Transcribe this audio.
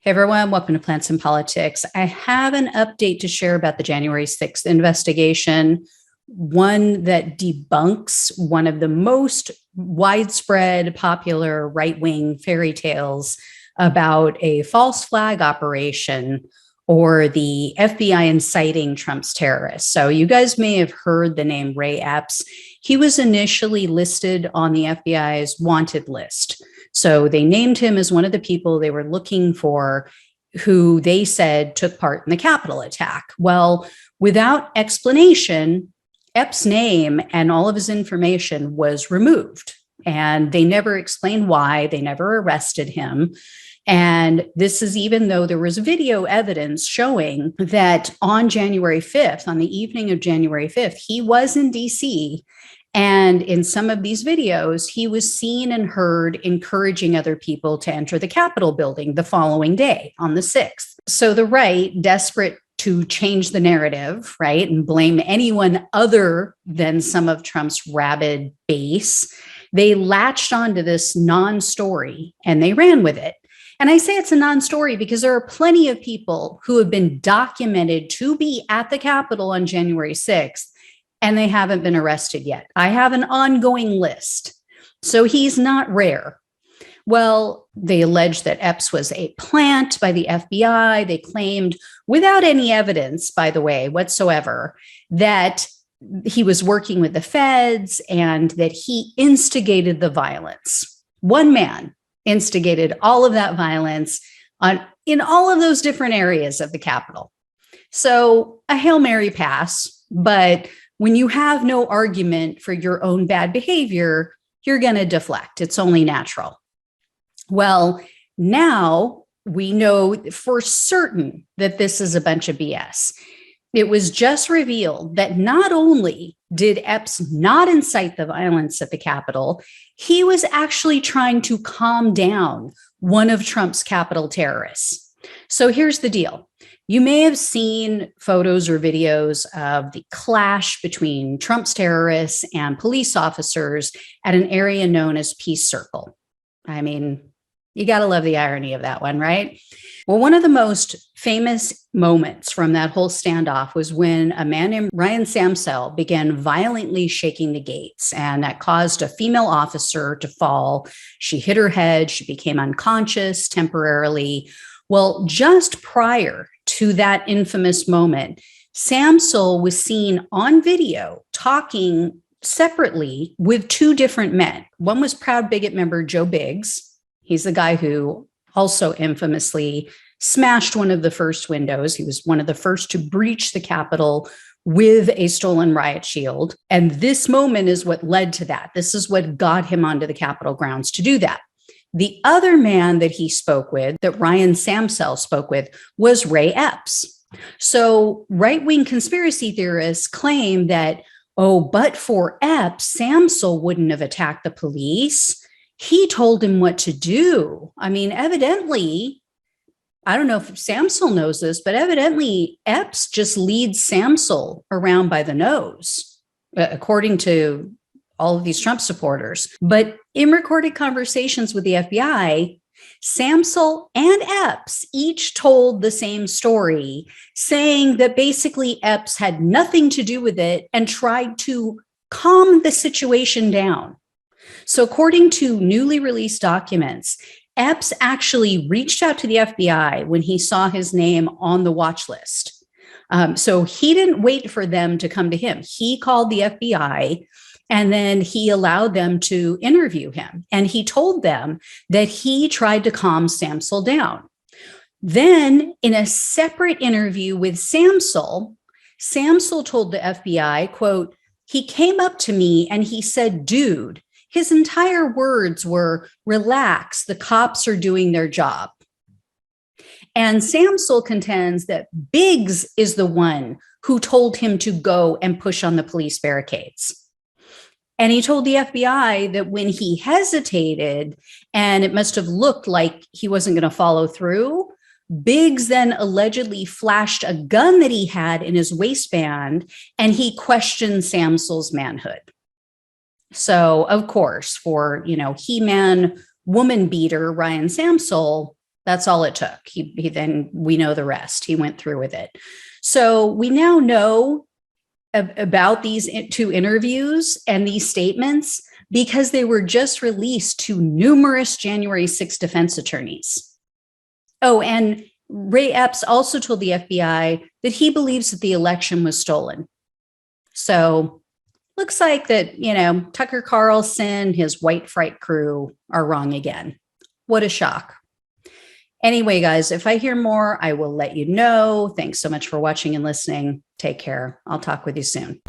Hey everyone, welcome to Plants and Politics. I have an update to share about the January 6th investigation, one that debunks one of the most widespread, popular right-wing fairy tales about a false flag operation or the FBI inciting Trump's terrorists. So you guys may have heard the name Ray Epps. He was initially listed on the FBI's wanted list. So they named him as one of the people they were looking for who they said took part in the Capitol attack. Well, without explanation, Epps' name and all of his information was removed. And they never explained why. They never arrested him. And this is even though there was video evidence showing that on January 5th, on the evening of January 5th, he was in DC. And in some of these videos, he was seen and heard encouraging other people to enter the Capitol building the following day on the 6th. So the right, desperate to change the narrative, right, and blame anyone other than some of Trump's rabid base, they latched onto this non-story and they ran with it. And I say it's a non-story because there are plenty of people who have been documented to be at the Capitol on January 6th, and they haven't been arrested yet. I have an ongoing list. So he's not rare. Well, they alleged that Epps was a plant by the FBI. They claimed, without any evidence, by the way, whatsoever, that he was working with the feds and that he instigated the violence. One man instigated all of that violence in all of those different areas of the Capitol. So a Hail Mary pass, but when you have no argument for your own bad behavior, you're going to deflect. It's only natural. Well, now we know for certain that this is a bunch of BS. It was just revealed that not only did Epps not incite the violence at the Capitol, he was actually trying to calm down one of Trump's Capitol terrorists. So here's the deal. You may have seen photos or videos of the clash between Trump's terrorists and police officers at an area known as Peace Circle. I mean, you got to love the irony of that one, right? Well, one of the most famous moments from that whole standoff was when a man named Ryan Samsel began violently shaking the gates, and that caused a female officer to fall. She hit her head. She became unconscious temporarily. Well, just prior to that infamous moment, Samsel was seen on video talking separately with two different men. One was Proud Bigot member Joe Biggs. He's the guy who also infamously smashed one of the first windows. He was one of the first to breach the Capitol with a stolen riot shield. And this moment is what led to that. This is what got him onto the Capitol grounds to do that. The other man that he spoke with, that Ryan Samsel spoke with, was Ray Epps. So right-wing conspiracy theorists claim that, but for Epps, Samsel wouldn't have attacked the police. He told him what to do. I mean, evidently, I don't know if Samsel knows this, but evidently Epps just leads Samsel around by the nose, according to all of these Trump supporters. But in recorded conversations with the FBI, Samsel and Epps each told the same story, saying that basically Epps had nothing to do with it and tried to calm the situation down. So according to newly released documents, Epps actually reached out to the FBI when he saw his name on the watch list. So he didn't wait for them to come to him. He called the FBI and then he allowed them to interview him. And he told them that he tried to calm Samsel down. Then in a separate interview with Samsel, Samsel told the FBI, quote, "He came up to me and he said, 'Dude,' his entire words were, 'Relax, the cops are doing their job.'" And Samsel contends that Biggs is the one who told him to go and push on the police barricades. And he told the FBI that when he hesitated and it must have looked like he wasn't going to follow through, Biggs then allegedly flashed a gun that he had in his waistband and he questioned Samsel's manhood. So, of course, for, He-Man woman beater Ryan Samsel, That's all it took. He then, we know the rest. He went through with it. So we now know about these two interviews and these statements because they were just released to numerous January 6th defense attorneys. Oh, and Ray Epps also told the FBI that he believes that the election was stolen. So looks like that, Tucker Carlson, his white fright crew are wrong again. What a shock. Anyway, guys, if I hear more, I will let you know. Thanks so much for watching and listening. Take care. I'll talk with you soon.